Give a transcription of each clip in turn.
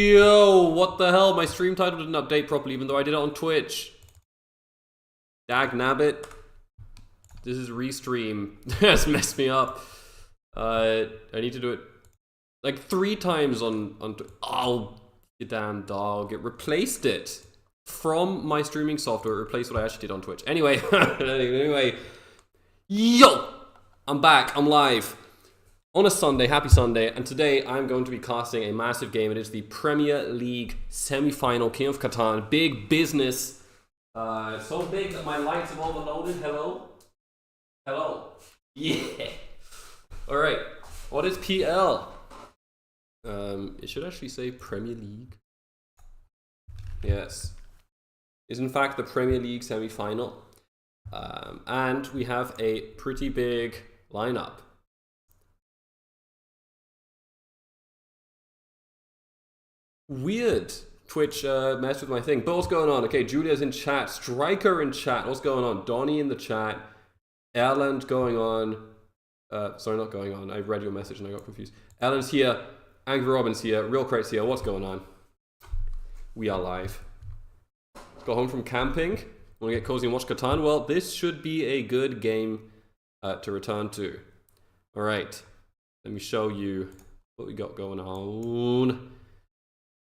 Yo, what the hell? My stream title didn't update properly, even though I did it on Twitch. Dag nabbit. This is restream. That's messed me up. I need to do it like 3 times on. Oh, you damn dog! It replaced it from my streaming software. It replaced what I actually did on Twitch. Anyway, anyway, yo, I'm back. I'm live on a Sunday. Happy Sunday! And today I'm going to be casting a massive game. It is the Premier League semi-final, King of Catan. Big business. So big that my lights have overloaded. Hello. Hello. Yeah. All right. What is PL? It should actually say Premier League. Yes. Is in fact the Premier League semi-final. And we have a pretty big lineup. Weird. Twitch messed with my thing. But what's going on? Okay, Julia's in chat. Striker in chat. What's going on? Donnie in the chat. Erland going on. Sorry, not going on. I read your message and I got confused. Alan's here. Angry Robin's here. Real Crate's here. What's going on? We are live. Got home from camping. Want to get cozy and watch Catan? Well, this should be a good game to return to. All right. Let me show you what we got going on.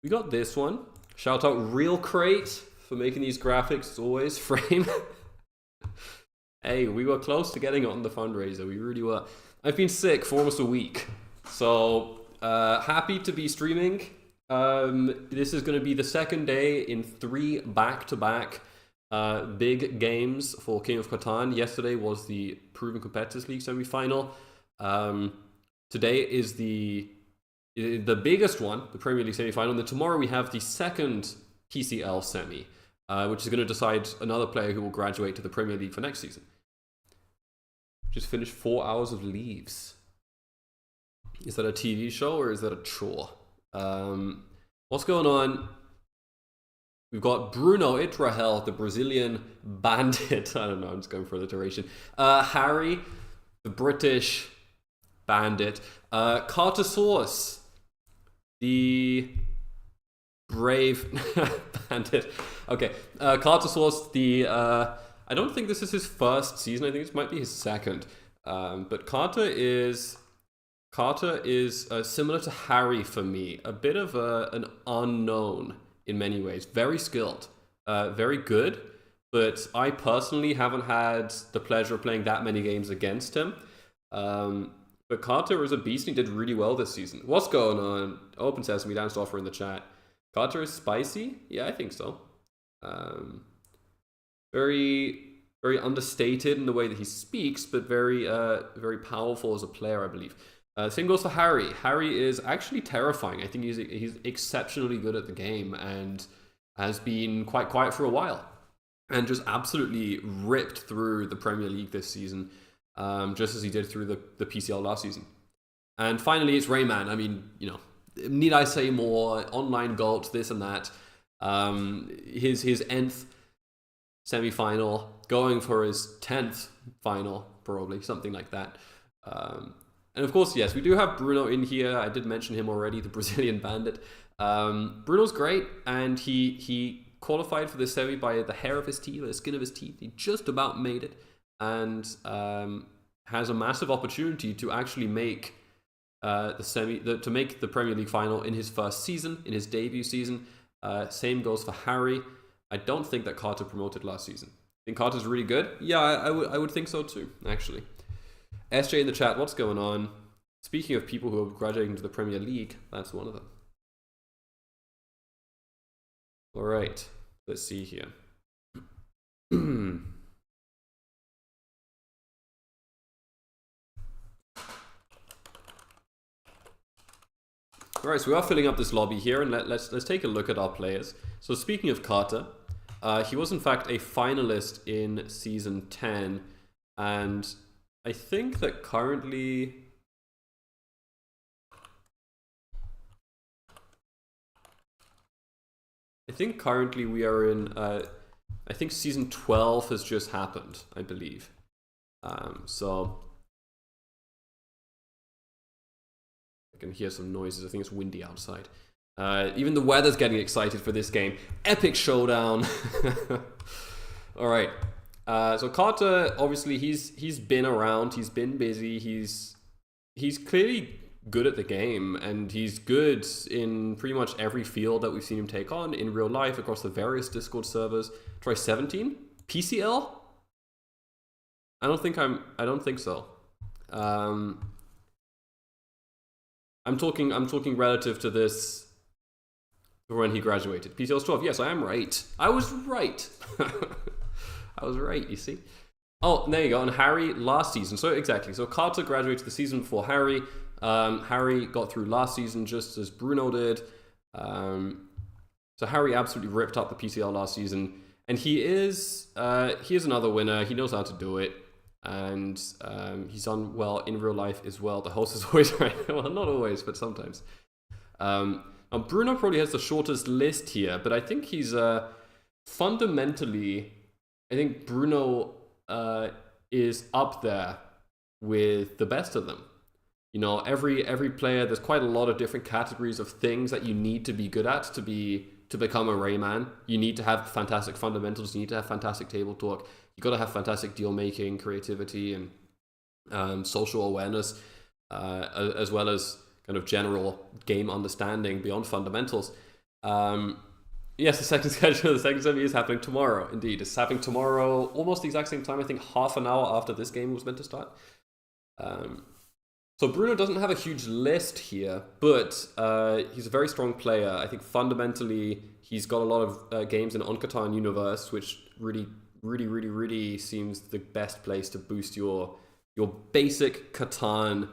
We got this one. Shout out Real Crate for making these graphics as always. Frame. Hey, we were close to getting it on the fundraiser. We really were. I've been sick for almost a week. So, happy to be streaming. This is going to be the second day in 3 back-to-back big games for King of Catan. Yesterday was the Proven Competitors League semi-final. Today is the biggest one, the Premier League semi-final. And then tomorrow we have the second PCL semi, which is going to decide another player who will graduate to the Premier League for next season. Just finished 4 hours of Leaves. Is that a TV show or is that a chore? What's going on? We've got Bruno Itrahel, the Brazilian bandit. I don't know, I'm just going for alliteration. Harry, the British bandit. Carter Source, the brave bandit. Okay, Carter Source, the... I don't think this is his first season. I think this might be his second. But Carter is similar to Harry for me. A bit of an unknown in many ways. Very skilled, very good. But I personally haven't had the pleasure of playing that many games against him. But Carter is a beast and he did really well this season. What's going on? Open Sesame, dance offer in the chat. Carter is spicy? Yeah, I think so. Very, very understated in the way that he speaks, but very, very powerful as a player, I believe. Same goes for Harry. Harry is actually terrifying. I think he's exceptionally good at the game and has been quite quiet for a while. And just absolutely ripped through the Premier League this season, just as he did through the PCL last season. And finally, it's Rayman. I mean, you know, need I say more? Online GOAT, this and that. His nth semi-final, going for his 10th final, probably, something like that. And of course, yes, we do have Bruno in here. I did mention him already, the Brazilian bandit. Bruno's great, and he qualified for this semi by the hair of his teeth, the skin of his teeth. He just about made it, and has a massive opportunity to actually make to make the Premier League final in his first season, in his debut season. Same goes for Harry. I don't think that Carter promoted last season. Think Carter's really good? Yeah, I would think so too, actually. SJ in the chat, what's going on? Speaking of people who are graduating to the Premier League, that's one of them. All right, let's see here. All right, so we are filling up this lobby here, and let's take a look at our players. So speaking of Carter, he was in fact a finalist in season 10, and I think that currently... we are in... I think season 12 has just happened, I believe. So... I can hear some noises. I think it's windy outside. Even the weather's getting excited for this game. Epic showdown. All right. So Carter, obviously, he's been around. He's been busy. He's clearly good at the game, and he's good in pretty much every field that we've seen him take on in real life across the various Discord servers. Try 17 PCL. I don't think so. I'm talking relative to this when he graduated. PCL's 12. Yes, I am right. I was right. I was right, you see. Oh, there you go. And Harry last season. So exactly. So Carter graduated the season before Harry. Harry got through last season just as Bruno did. So Harry absolutely ripped up the PCL last season. And he is another winner. He knows how to do it. And he's done well in real life as well. The host is always right. Well, not always, but sometimes. Now Bruno probably has the shortest list here, but I think he's fundamentally, I think Bruno is up there with the best of them. You know, every player, there's quite a lot of different categories of things that you need to be good at to become a Rayman. You need to have fantastic fundamentals. You need to have fantastic table talk. You got to have fantastic deal making, creativity, and social awareness, as well as kind of general game understanding beyond fundamentals. Yes, the second schedule, the second semi is happening tomorrow. Indeed, it's happening tomorrow, almost the exact same time. I think half an hour after this game was meant to start. So Bruno doesn't have a huge list here, but he's a very strong player. I think fundamentally he's got a lot of games in on Catan universe, which really seems the best place to boost your basic Catan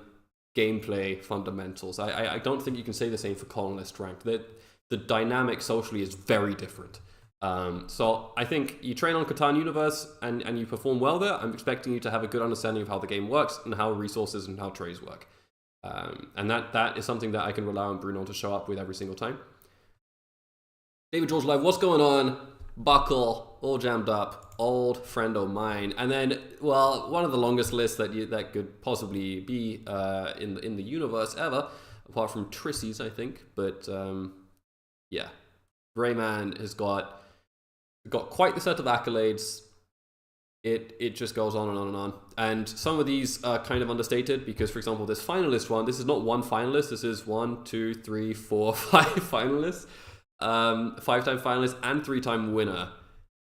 gameplay fundamentals. I don't think you can say the same for colonist ranked. The dynamic socially is very different. So I think you train on Catan universe and you perform well there. I'm expecting you to have a good understanding of how the game works and how resources and how trays work. And that is something that I can rely on Bruno to show up with every single time. David George Live, what's going on? Buckle, all jammed up, old friend of mine. And then, well, one of the longest lists that could possibly be in the universe ever, apart from Trissy's, I think. But yeah, Rayman has got quite the set of accolades. It just goes on and on and on. And some of these are kind of understated because, for example, this finalist one, this is not one finalist. This is 1, 2, 3, 4, 5 finalists. 5-time finalist and 3-time winner.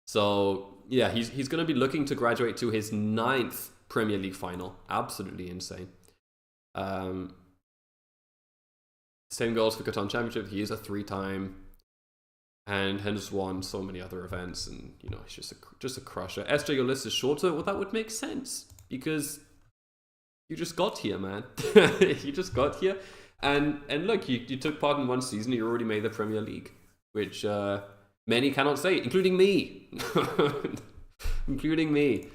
So yeah, he's going to be looking to graduate to his 9th Premier League final. Absolutely insane. Same goals for Catan Championship. He is a 3-time and has won so many other events, and you know, he's just a crusher. SJ, your list is shorter. Well, that would make sense because you just got here, man. You just got here. And look, you took part in one season, you already made the Premier League, which many cannot say, including me. Including me.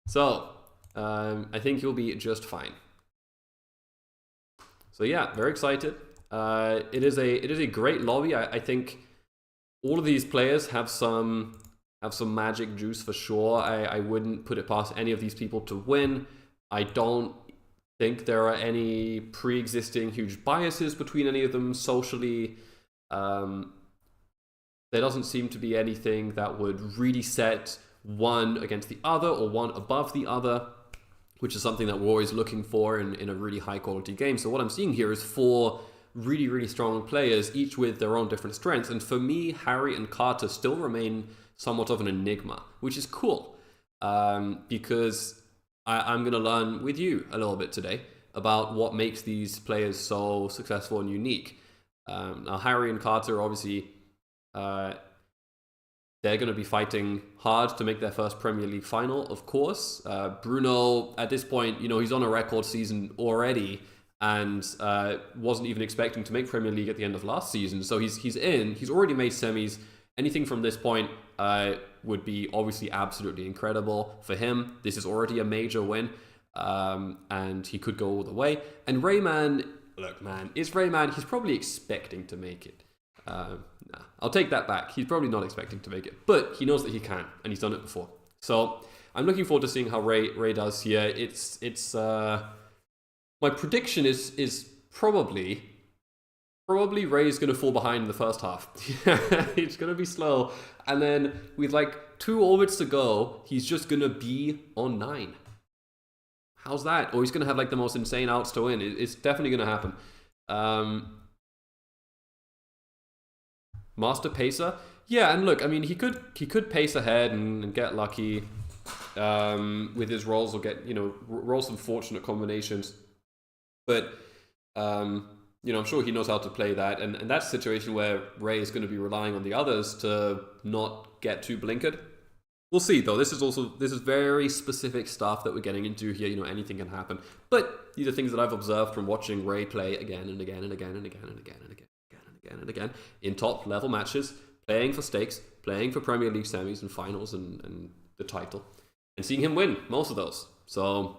So, I think you'll be just fine. So yeah, very excited. It is a great lobby. I think all of these players have some magic juice for sure. I wouldn't put it past any of these people to win. I don't think there are any pre-existing huge biases between any of them socially. There doesn't seem to be anything that would really set one against the other or one above the other, which is something that we're always looking for in a really high quality game. So what I'm seeing here is 4 really strong players, each with their own different strengths. And for me, Harry and Carter still remain somewhat of an enigma, which is cool, because I'm going to learn with you a little bit today about what makes these players so successful and unique. Now, Harry and Carter, obviously, they're going to be fighting hard to make their first Premier League final, of course. Bruno, at this point, you know, he's on a record season already and wasn't even expecting to make Premier League at the end of last season. So he's in. He's already made semis. Anything from this point would be obviously absolutely incredible for him. This is already a major win, and he could go all the way. And Rayman, look, man, is Rayman, he's probably expecting to make it. Nah, I'll take that back. He's probably not expecting to make it, but he knows that he can, and he's done it before. So I'm looking forward to seeing how Ray does here. It's my prediction is probably probably Ray's going to fall behind in the first half. It's going to be slow. And then with like 2 orbits to go, he's just going to be on 9. How's that? Or he's going to have like the most insane outs to win. It's definitely going to happen. Master Pacer? Yeah, and look, I mean, he could pace ahead and get lucky with his rolls, or get, roll some fortunate combinations. But, I'm sure he knows how to play that. And that's a situation where Ray is going to be relying on the others to not get too blinkered. We'll see, though. This is very specific stuff that we're getting into here. Anything can happen. But these are things that I've observed from watching Ray play again and again and again and again and again and again and again and again in top level matches, playing for stakes, playing for Premier League semis and finals and the title, and seeing him win most of those. So,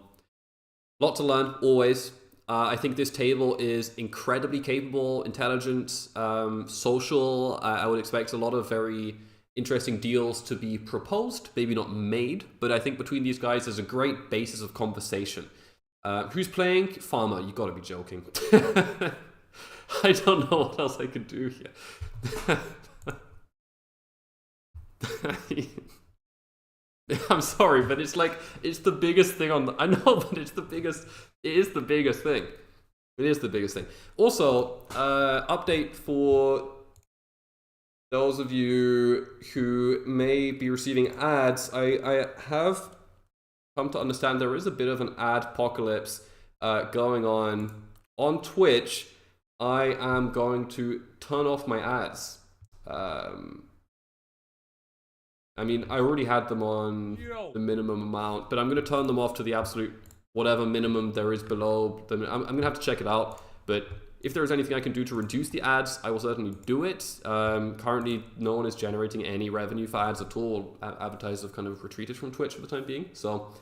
lot to learn, always. I think this table is incredibly capable, intelligent, social. I would expect a lot of very interesting deals to be proposed, maybe not made, but I think between these guys there's a great basis of conversation. Who's playing? Farmer, you gotta be joking. I don't know what else I could do here. I'm sorry, but it's the biggest thing on the... I know, but it is the biggest thing. It is the biggest thing. Also, update for those of you who may be receiving ads. I have come to understand there is a bit of an ad apocalypse going on Twitch. I am going to turn off my ads. I mean, I already had them on the minimum amount, but I'm going to turn them off to the absolute whatever minimum there is below. I'm going to have to check it out, but if there is anything I can do to reduce the ads, I will certainly do it. Currently, no one is generating any revenue for ads at all. Advertisers have kind of retreated from Twitch for the time being, so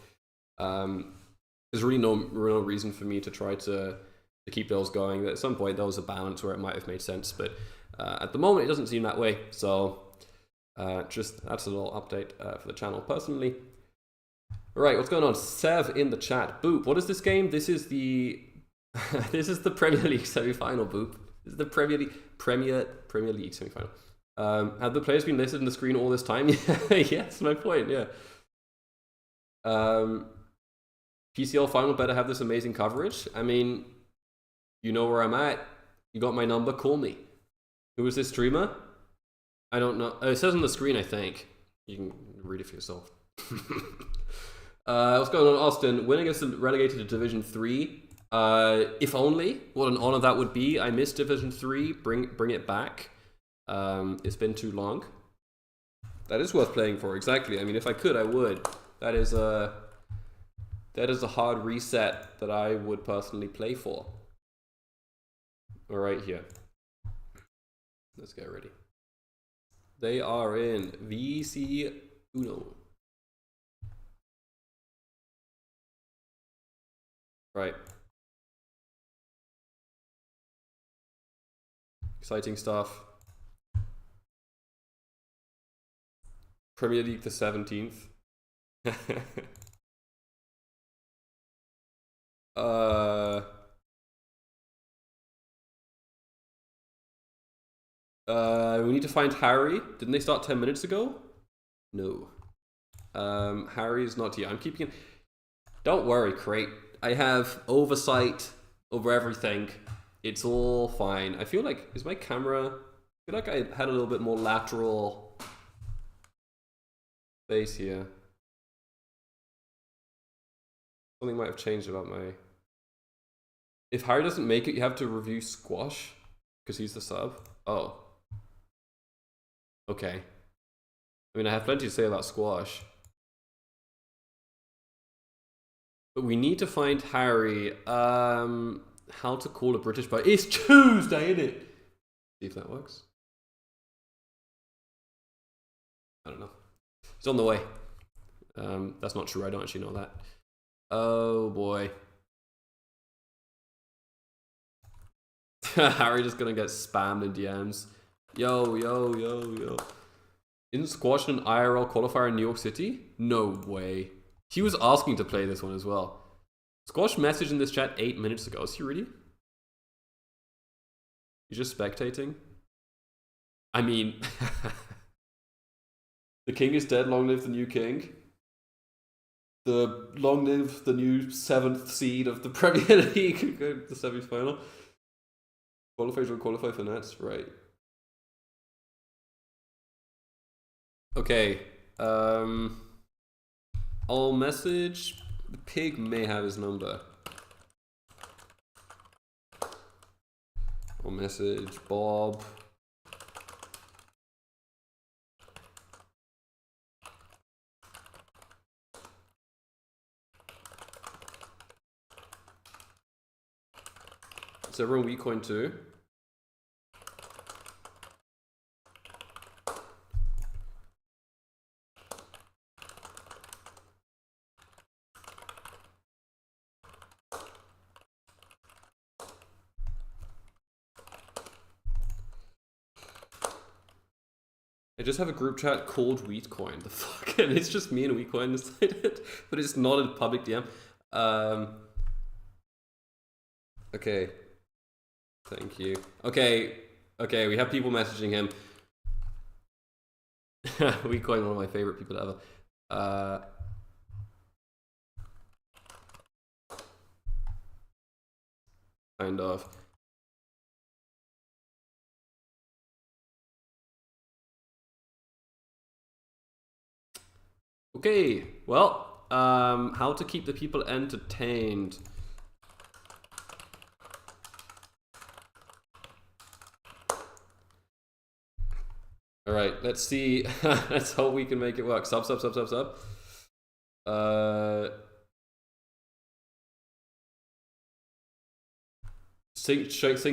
there's really no real reason for me to try to keep those going. At some point, there was a balance where it might have made sense, but at the moment, it doesn't seem that way, so... just that's a little update for the channel personally. All right, what's going on? Sev in the chat. Boop, what is this game? This is the this is the Premier League semi-final. Boop, this is the Premier League semi-final. Have the players been listed in the screen all this time? Yeah, that's my point. Yeah. PCL final better have this amazing coverage. I mean, you know where I'm at. You got my number. Call me. Who is this streamer? I don't know. It says on the screen, I think. You can read it for yourself. What's going on, Austin? Winning against the relegated to Division 3. If only. What an honor that would be. I missed Division 3. Bring it back. It's been too long. That is worth playing for, exactly. I mean, if I could, I would. That is a hard reset that I would personally play for. All right, here. Let's get ready. They are in VC Uno. Right. Exciting stuff. Premier League the 17th. We need to find Harry. Didn't they start 10 minutes ago? No. Harry is not here. I'm keeping it. Don't worry, Crate. I have oversight over everything. It's all fine. I feel like, is my camera... I feel like I had a little bit more lateral space here. Something might have changed about my... If Harry doesn't make it, you have to review Squash, because he's the sub. Oh. Okay. I mean, I have plenty to say about Squash. But we need to find Harry. How to call a British boy. It's Tuesday, isn't it? See if that works. I don't know. He's on the way. That's not true. I don't actually know that. Oh, boy. Harry just gonna get spammed in DMs. Yo. Isn't Squash an IRL qualifier in New York City? No way. He was asking to play this one as well. Squash messaged in this chat 8 minutes ago. Is he really? You're just spectating? I mean, the king is dead, long live the new king. Long live the new 7th seed of the Premier League, go to the semi-final. Qualifiers will qualify for Nets, right. Okay, I'll message, the pig may have his number. I'll message Bob. Is everyone weak coin too? I just have a group chat called Wheatcoin. The fuck? And it's just me and Wheatcoin inside it, but it's not a public DM. Okay. Thank you. Okay, we have people messaging him. Wheatcoin, one of my favorite people ever. Kind of. Okay, well, how to keep the people entertained. All right, let's see. Let's hope we can make it work. Sub. Sing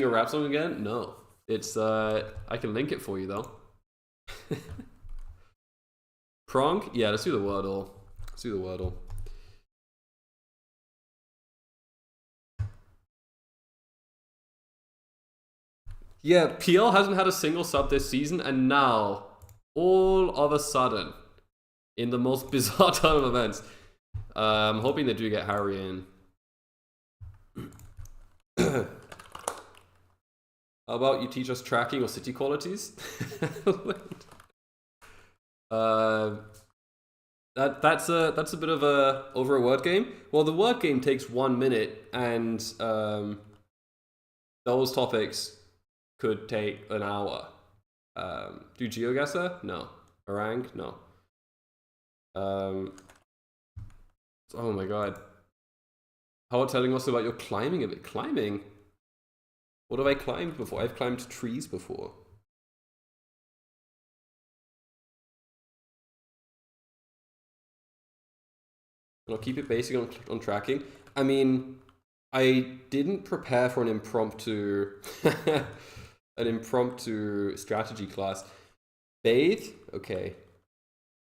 a rap song again? No. It's I can link it for you though. Prong? Yeah, let's do the Wordle. Yeah, PL hasn't had a single sub this season, and now, all of a sudden, in the most bizarre turn of events, I'm hoping they do get Harry in. How about you teach us tracking or city qualities? That's a bit of a over a word game. Well, the word game takes 1 minute, and those topics could take an hour. Do GeoGuessr? No. Orang? No. Oh my god. How about telling us about your climbing a bit? Climbing? What have I climbed before? I've climbed trees before. I'll keep it basic on tracking. I mean, I didn't prepare for an impromptu strategy class. Bathe? Okay.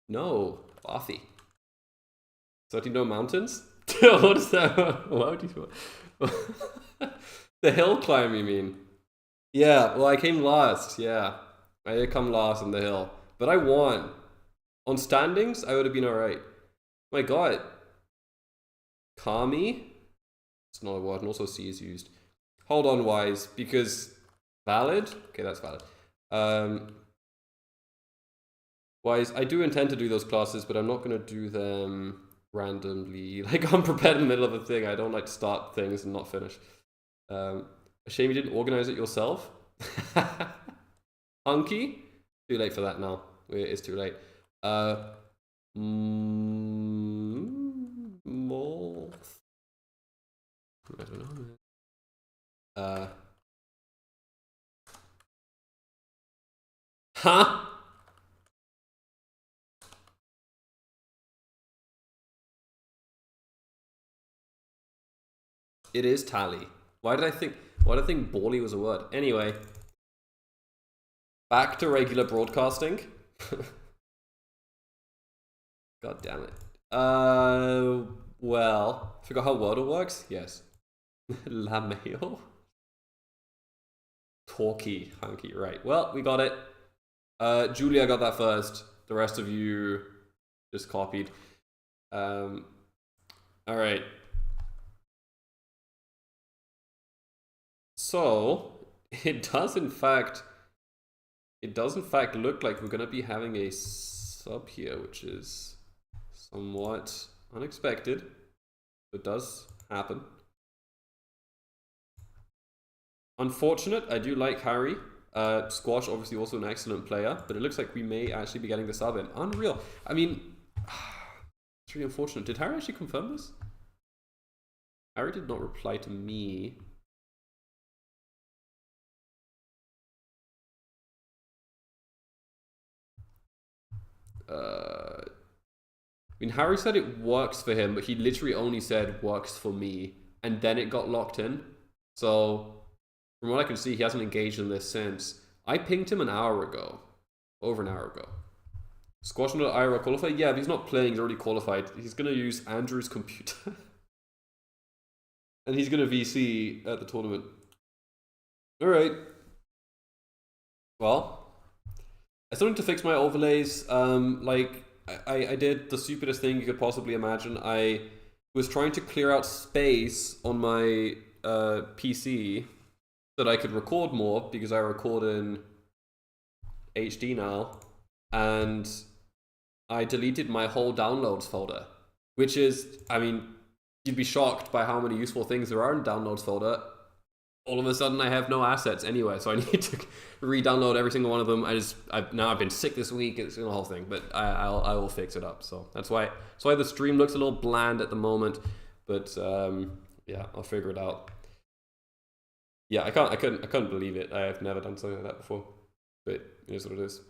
No. Bathy. So do you know mountains? What is that? Why would you... The hill climb, you mean? Yeah, well, I came last. Yeah. I did come last on the hill. But I won. On standings, I would have been alright. My god. Kami? It's not a word, and also C is used. Hold on, Wise, because... Valid? Okay, that's valid. Wise, I do intend to do those classes, but I'm not going to do them randomly. Like, I'm prepared in the middle of a thing. I don't like to start things and not finish. A shame you didn't organize it yourself. Hunky? Too late for that now. It is too late. Moth? I don't know, man. Huh? It is tally. Why did I think Bally was a word? Anyway. Back to regular broadcasting. God damn it. Well, forgot how Wordle works? Yes. La mail? Talkie, hunky, right. Well, we got it. Julia got that first. The rest of you just copied. Alright. So, It does in fact look like we're gonna be having a sub here, which is somewhat unexpected. It does happen. Unfortunate. I do like Harry. Squash, obviously, also an excellent player, but it looks like we may actually be getting the sub in. Unreal. I mean, it's really unfortunate. Did Harry actually confirm this? Harry did not reply to me. I mean, Harry said it works for him, but he literally only said works for me, and then it got locked in. So, from what I can see, he hasn't engaged in this since. I pinged him an hour ago. Over an hour ago. Squash not IRL qualified? Yeah, but he's not playing, he's already qualified. He's going to use Andrew's computer. And he's going to VC at the tournament. Alright. Well, I still need to fix my overlays. Like, I did the stupidest thing you could possibly imagine. I was trying to clear out space on my PC so that I could record more, because I record in HD now, and I deleted my whole downloads folder, which is, I mean, you'd be shocked by how many useful things there are in downloads folder. All of a sudden I have no assets anywhere, so I need to re-download every single one of them. I've been sick this week, it's the whole thing, but I will fix it up. So that's why the stream looks a little bland at the moment, but yeah, I'll figure it out. Yeah, I couldn't believe it. I have never done something like that before, but it is what it is.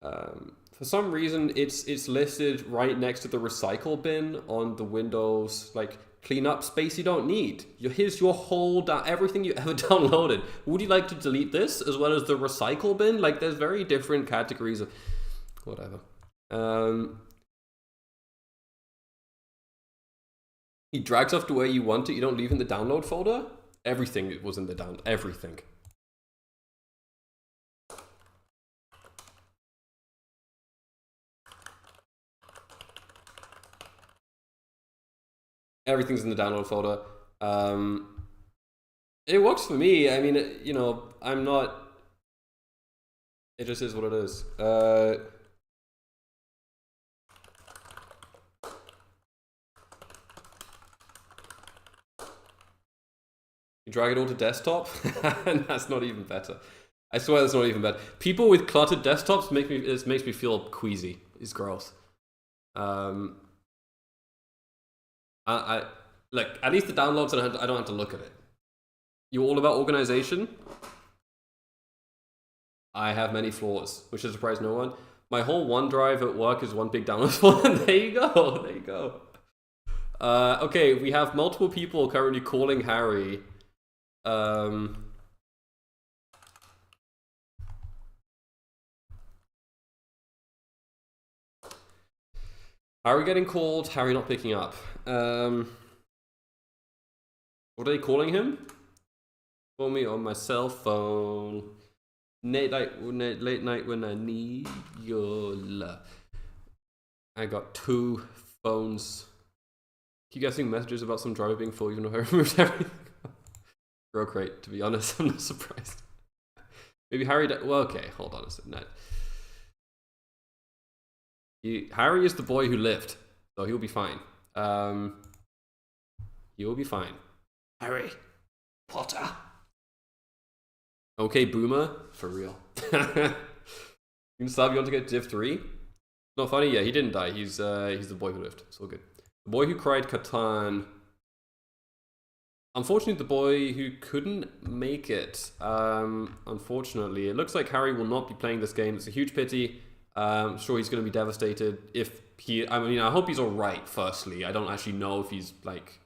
For some reason, it's listed right next to the recycle bin on the Windows like cleanup space you don't need. Here's your whole everything you ever downloaded. Would you like to delete this as well as the recycle bin? Like, there's very different categories of whatever. He drags off to where you want it. You don't leave in the download folder. Everything was in the everything. Everything's in the download folder. It works for me. I mean, you know, I'm not... It just is what it is. You drag it all to desktop, and that's not even better. I swear that's not even better. People with cluttered desktops makes me feel queasy. It's gross. Look, at least the downloads, I don't have to look at it. You all about organization? I have many flaws, which should surprise no one. My whole OneDrive at work is one big download folder. There you go. There you go. Okay, we have multiple people currently calling Harry. Harry getting called, Harry not picking up. What are they calling him? Call me on my cell phone. Late night when I need your love. I got 2 phones. Keep guessing messages about some driver being full, even though I removed everything. Broke rate, to be honest. I'm not surprised. Maybe Harry... Well, okay, hold on a second. Harry is the boy who lived, so he'll be fine. He'll be fine. Harry Potter. Okay, Boomer, for real. You want to get Div 3? Not funny? Yeah, he didn't die. He's the boy who lived. So good. The boy who cried Catan. Unfortunately, the boy who couldn't make it. Unfortunately, it looks like Harry will not be playing this game. It's a huge pity. I'm sure he's going to be devastated if he... I mean, I hope he's all right, firstly. I don't actually know if he's, like,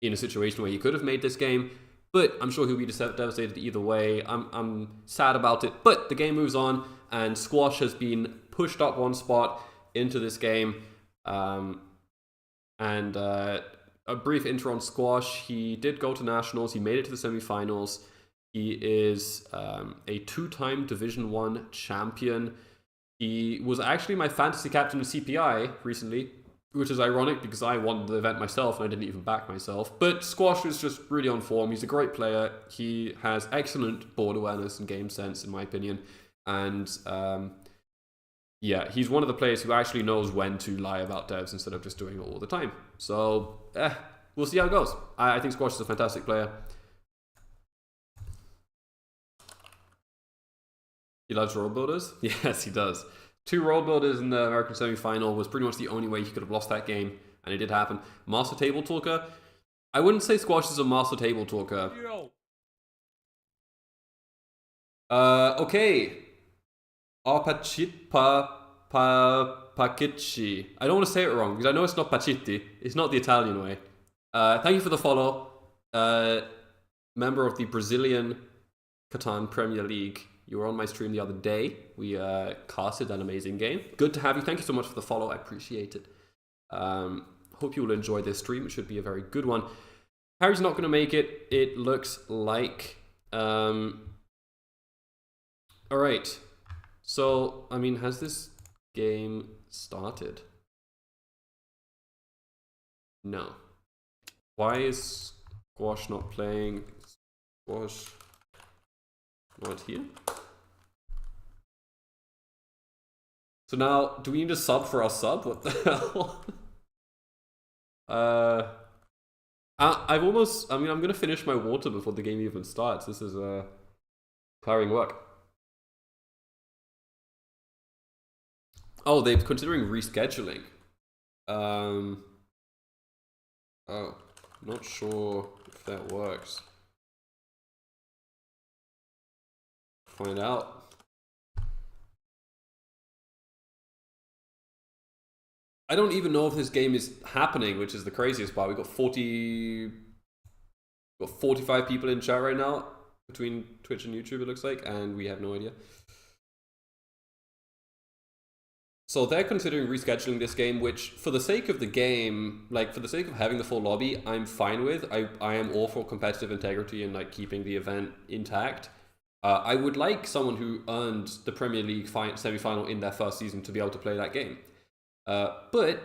in a situation where he could have made this game. But I'm sure he'll be devastated either way. I'm sad about it. But the game moves on, and Squash has been pushed up 1 spot into this game. A brief intro on Squash. He did go to Nationals. He made it to the semifinals. He is a 2-time Division 1 champion. He was actually my fantasy captain of CPI recently. which is ironic because I won the event myself and I didn't even back myself. But Squash is just really on form. He's a great player. He has excellent board awareness and game sense, in my opinion. And yeah, he's one of the players who actually knows when to lie about devs instead of just doing it all the time. So, we'll see how it goes. I think Squash is a fantastic player. He loves road builders? Yes, he does. 2 road builders in the American semi-final was pretty much the only way he could have lost that game, and it did happen. Master table talker? I wouldn't say Squash is a master table talker. Okay. Pakichi. I don't want to say it wrong because I know it's not Pacitti. It's not the Italian way. Thank you for the follow. Member of the Brazilian Catan Premier League. You were on my stream the other day. We casted an amazing game. Good to have you. Thank you so much for the follow. I appreciate it. Hope you will enjoy this stream. It should be a very good one. Harry's not going to make it. It looks like. All right. So, I mean, has this game started? No. Why is Squash not playing? Squash not here? So now, do we need a sub for our sub? What the hell? I'm gonna finish my water before the game even starts. This is tiring work. Oh, they're considering rescheduling. Oh, not sure if that works. Find out. I don't even know if this game is happening, which is the craziest part. We've got 45 people in chat right now between Twitch and YouTube, it looks like, and we have no idea. So they're considering rescheduling this game, which for the sake of the game, like for the sake of having the full lobby, I'm fine with. I am all for competitive integrity and like keeping the event intact. I would like someone who earned the Premier League semi-final in their first season to be able to play that game. But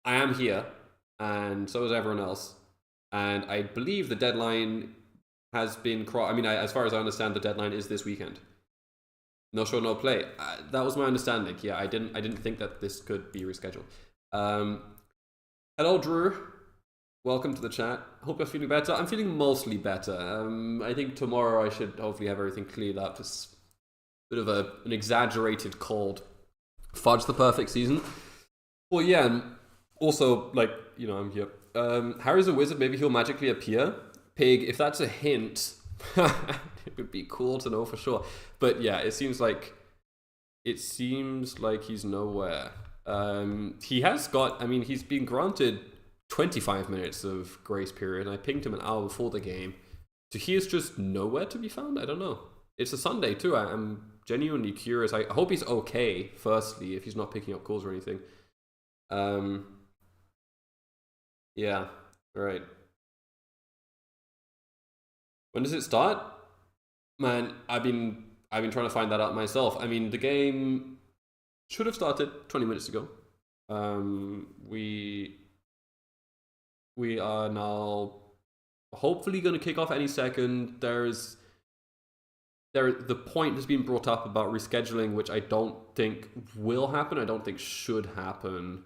I am here, and so is everyone else. And I believe the deadline has been as far as I understand, the deadline is this weekend. No show, no play. That was my understanding. Yeah, I didn't think that this could be rescheduled. Hello, Drew. Welcome to the chat. Hope you're feeling better. I'm feeling mostly better. I think tomorrow I should hopefully have everything cleared up. Just a bit of an exaggerated cold. Fudge the perfect season. Well, yeah, and also, like, you know, I'm here. Harry's a wizard, maybe he'll magically appear. Pig, if that's a hint, it would be cool to know for sure. But yeah, it seems like he's nowhere. He's been granted 25 minutes of grace period, and I pinged him an hour before the game. So he is just nowhere to be found? I don't know. It's a Sunday too. I'm genuinely curious. I hope he's okay, firstly, if he's not picking up calls or anything. Yeah, all right. When does it start? Man, I've been trying to find that out myself. I mean, the game should have started 20 minutes ago. We are now hopefully going to kick off any second. The point has been brought up about rescheduling, which I don't think will happen. I don't think should happen,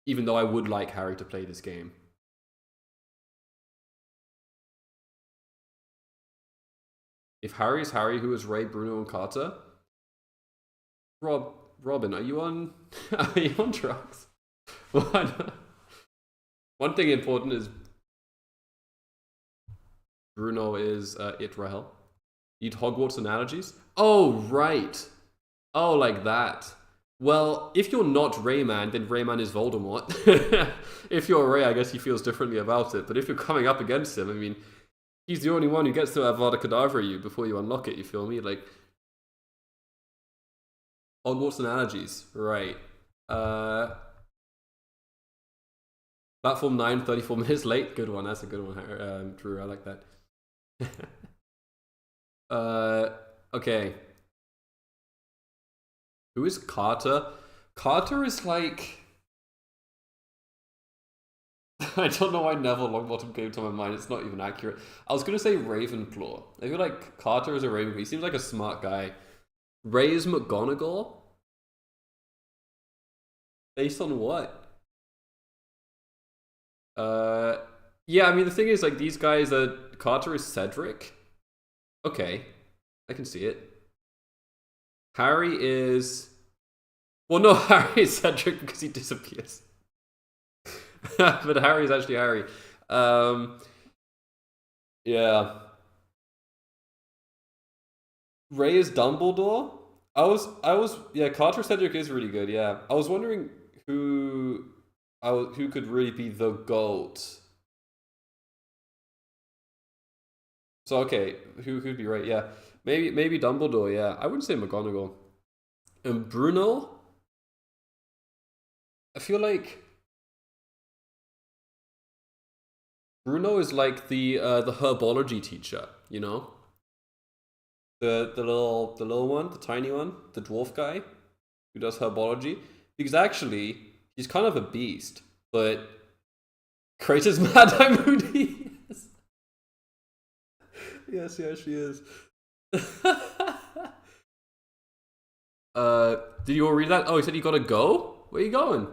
even though I would like Harry to play this game. If Harry is Harry, who is Ray, Bruno, and Carter? Robin, are you on drugs? One thing important is Bruno is Rahel. Eat Hogwarts analogies? Oh, right. Oh, like that. Well, if you're not Rayman, then Rayman is Voldemort. If you're Ray, I guess he feels differently about it. But if you're coming up against him, I mean, he's the only one who gets to Avada Kedavra you before you unlock it, you feel me? Like, Hogwarts analogies, right. Platform 9, 34 minutes late. Good one, that's a good one, Drew, I like that. Okay. Who is Carter? Carter is like... I don't know why Neville Longbottom came to my mind. It's not even accurate. I was going to say Ravenclaw. I feel like Carter is a Ravenclaw. He seems like a smart guy. Ray is McGonagall? Based on what? Yeah, I mean, the thing is, like, these guys are... Carter is Cedric. Okay. I can see it. Harry is... Well, no, Harry is Cedric because he disappears. But Harry is actually Harry. Yeah. Ray is Dumbledore? Yeah, Carter Cedric is really good, yeah. I was wondering who could really be the GOAT. So okay, who'd be right? Yeah, maybe Dumbledore. Yeah, I wouldn't say McGonagall. And Bruno, I feel like Bruno is like the herbology teacher. You know, the little one, the tiny one, the dwarf guy who does herbology. Because actually, he's kind of a beast, but Kratos Mad-Eye Moody. Yes, he actually is. Did you all read that? Oh, he said you gotta go? Where are you going?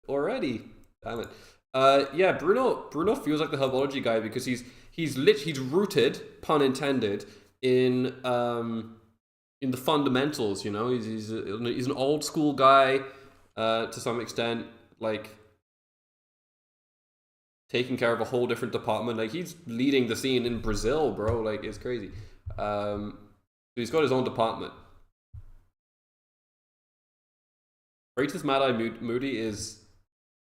Already? Damn it. Yeah, Bruno feels like the herbology guy because he's rooted, pun intended, in the fundamentals. You know, he's an old school guy, to some extent, like taking care of a whole different department. Like he's leading the scene in Brazil, bro. Like it's crazy. So he's got his own department. Greatest Mad-Eye Moody is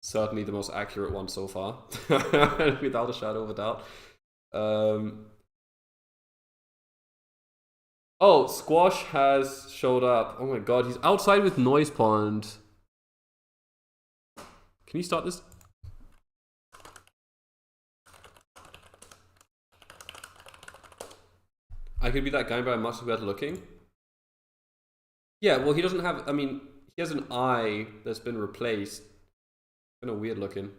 certainly the most accurate one so far, without a shadow of a doubt. Oh, Squash has showed up. Oh my god, he's outside with Noise Pond. Can you start this? I could be that guy, but I'm much better looking. Yeah, well, he doesn't have... I mean, he has an eye that's been replaced. Kind of weird looking.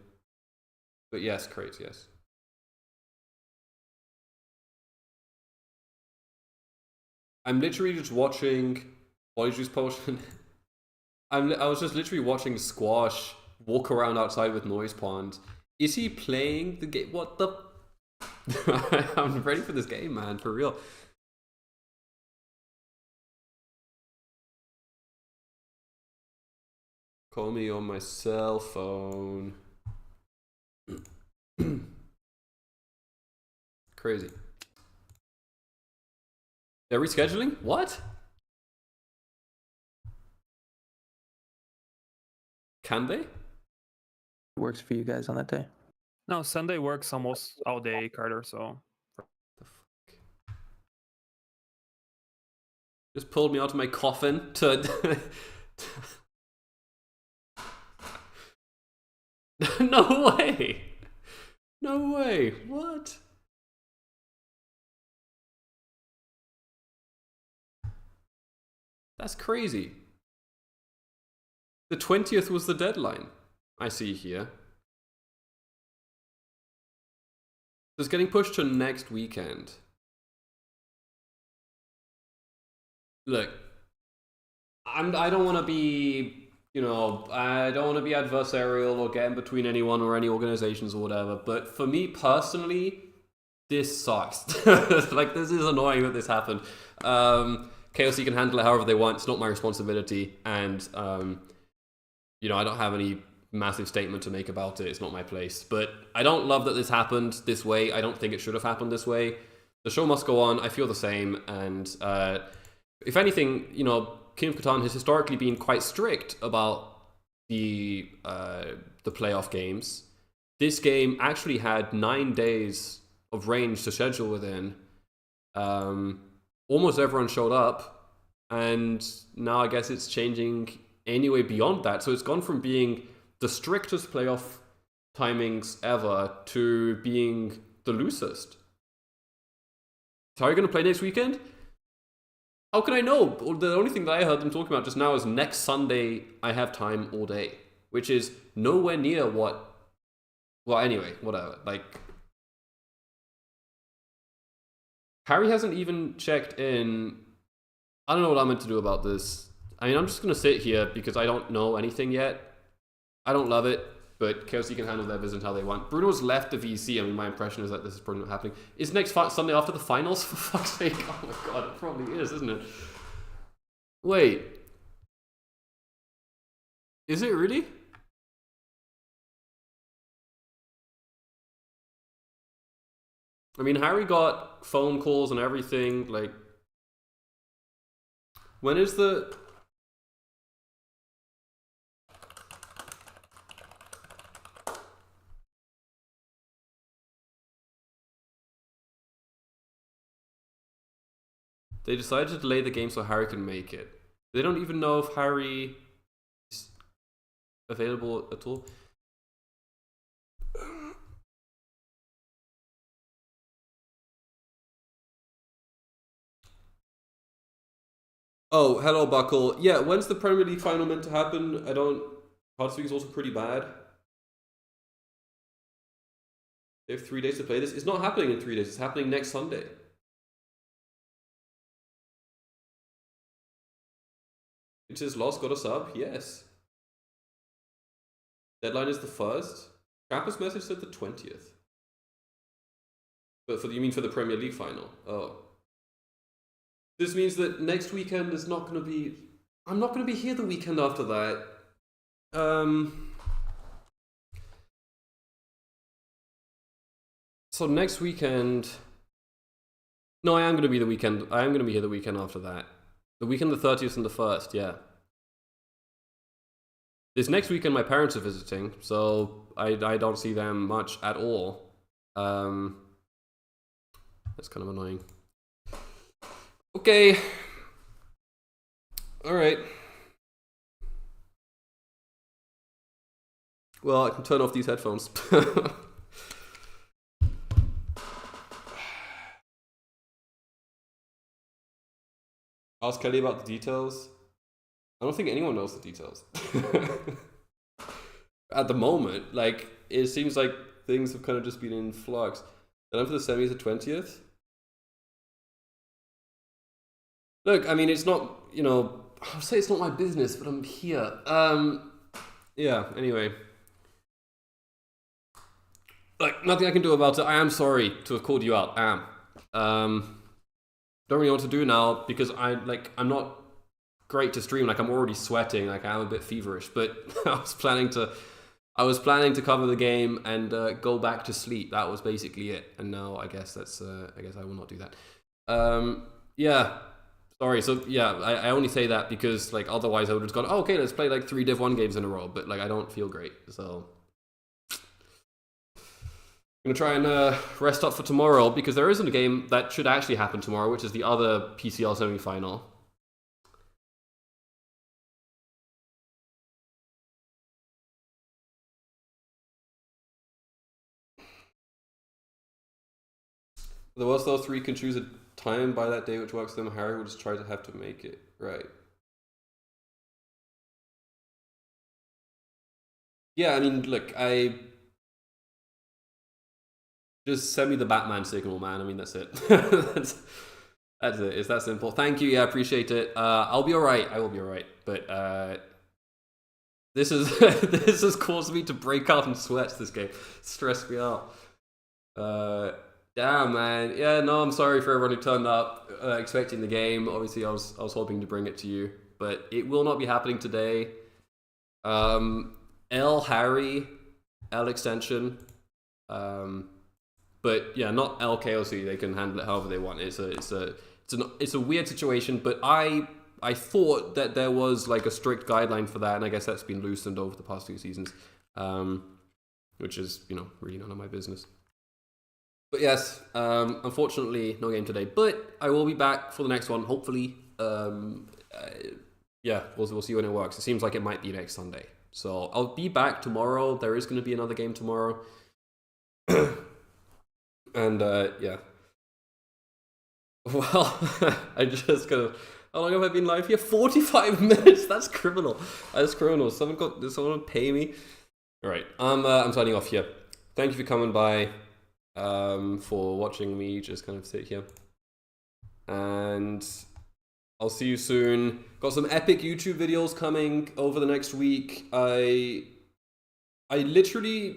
But yes, great, yes. I'm literally just watching Body Juice Potion. I was just literally watching Squash walk around outside with Noise Pond. Is he playing the game? What the... I'm ready for this game, man, for real. Call me on my cell phone. Crazy. They're rescheduling? What? Can they? Works for you guys on that day? No, Sunday works almost all day, Carter, so... The fuck? Just pulled me out of my coffin to... No way! No way! What? That's crazy. The 20th was the deadline. I see here. It's getting pushed to next weekend. Look, I don't want to be... You know, I don't want to be adversarial or get in between anyone or any organizations or whatever, but for me personally, this sucks. Like, this is annoying that this happened. KOC can handle it however they want. It's not my responsibility, and you know, I don't have any massive statement to make about it. It's not my place. But I don't love that this happened this way. I don't think it should have happened this way. The show must go on. I feel the same, and if anything, you know, King of Catan has historically been quite strict about the playoff games. This game actually had 9 days of range to schedule within. Almost everyone showed up, and now I guess it's changing anyway beyond that. So it's gone from being the strictest playoff timings ever to being the loosest. So how are you going to play next weekend? How can I know? The only thing that I heard them talking about just now is next Sunday I have time all day, which is nowhere near what. Well, anyway, whatever. Like, Harry hasn't even checked in. I don't know what I'm meant to do about this. I mean, I'm just gonna sit here because I don't know anything yet. I don't love it, but KOC can handle their business how they want. Bruno's left the VC. I mean, my impression is that this is probably not happening. Is next Sunday after the finals? For fuck's sake! Oh my god, it probably is, isn't it? Wait, is it really? I mean, Harry got phone calls and everything. Like, when is the? They decided to delay the game so Harry can make it. They don't even know if Harry is available at all. Oh, hello, Buckle. Yeah, when's the Premier League final meant to happen? I don't. Huddersfield is also pretty bad. They have 3 days to play this. It's not happening in 3 days. It's happening next Sunday. It says lost, got a sub. Yes. Deadline is the 1st. Campus message said the 20th. But you mean for the Premier League final? Oh. This means that next weekend is not going to be. I'm not going to be here the weekend after that. So next weekend. No, I am going to be the weekend. I am going to be here the weekend after that. The weekend, the 30th and the 1st, yeah. This next weekend, my parents are visiting, so I don't see them much at all. That's kind of annoying. Okay. All right. Well, I can turn off these headphones. Ask Kelly about the details. I don't think anyone knows the details. At the moment, like, it seems like things have kind of just been in flux. And for the semis, the 20th. Look, I mean, it's not, you know, I'll say it's not my business, but I'm here. Yeah, anyway. Like, nothing I can do about it. I am sorry to have called you out. I am. Don't really know what to do now because I'm not great to stream. Like, I'm already sweating. Like, I'm a bit feverish. But I was planning to cover the game and go back to sleep. That was basically it. And now I guess I will not do that. Yeah. Sorry. So yeah, I only say that because like otherwise I would have gone, oh, okay, let's play like 3 Div 1 games in a row. But like I don't feel great, so I'm gonna try and rest up for tomorrow because there isn't a game that should actually happen tomorrow, which is the other PCL semi-final. The worst those 3 can choose a time by that day which works for them. Harry will just try to have to make it. Right. Yeah, I mean, look, just send me the Batman signal, man. I mean, that's it. that's it. It's that simple. Thank you. Yeah, appreciate it. I'll be all right. I will be all right. But this is this has caused me to break out in sweats. This game stressed me out. Damn, man. Yeah, no, I'm sorry for everyone who turned up expecting the game. Obviously, I was hoping to bring it to you, but it will not be happening today. L Harry, L extension. But yeah, not LKOC. They can handle it however they want. It's a weird situation. But I thought that there was like a strict guideline for that, and I guess that's been loosened over the past 2 seasons, which is really none of my business. But yes, unfortunately, no game today. But I will be back for the next one, hopefully. Yeah, we'll see when it works. It seems like it might be next Sunday. So I'll be back tomorrow. There is going to be another game tomorrow. And yeah. Well, I just How long have I been live here? 45 minutes. That's criminal. That's criminal. Did someone pay me? All right. I'm signing off here. Thank you for coming by. For watching me just kind of sit here. And I'll see you soon. Got some epic YouTube videos coming over the next week. I literally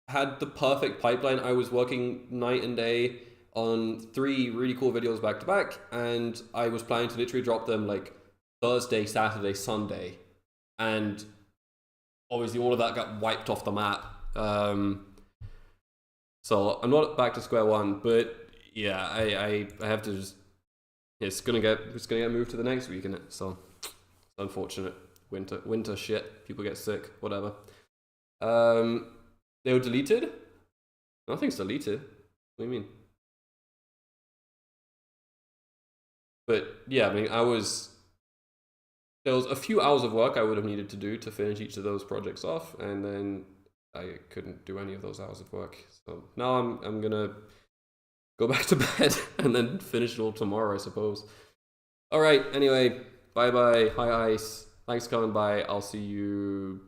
had the perfect pipeline. I was working night and day on 3 really cool videos back to back, and I was planning to literally drop them like Thursday, Saturday, Sunday, and obviously all of that got wiped off the map. So I'm not back to square one, but yeah, I have to just, it's gonna get moved to the next week, isn't it? So it's unfortunate. Winter shit. People get sick. Whatever. They were deleted. Nothing's deleted. What do you mean? But yeah, I mean, there was a few hours of work I would have needed to do to finish each of those projects off, and then I couldn't do any of those hours of work. So now I'm gonna go back to bed and then finish it all tomorrow, I suppose. All right. Anyway, bye bye. Hi Ice. Thanks for coming by. I'll see you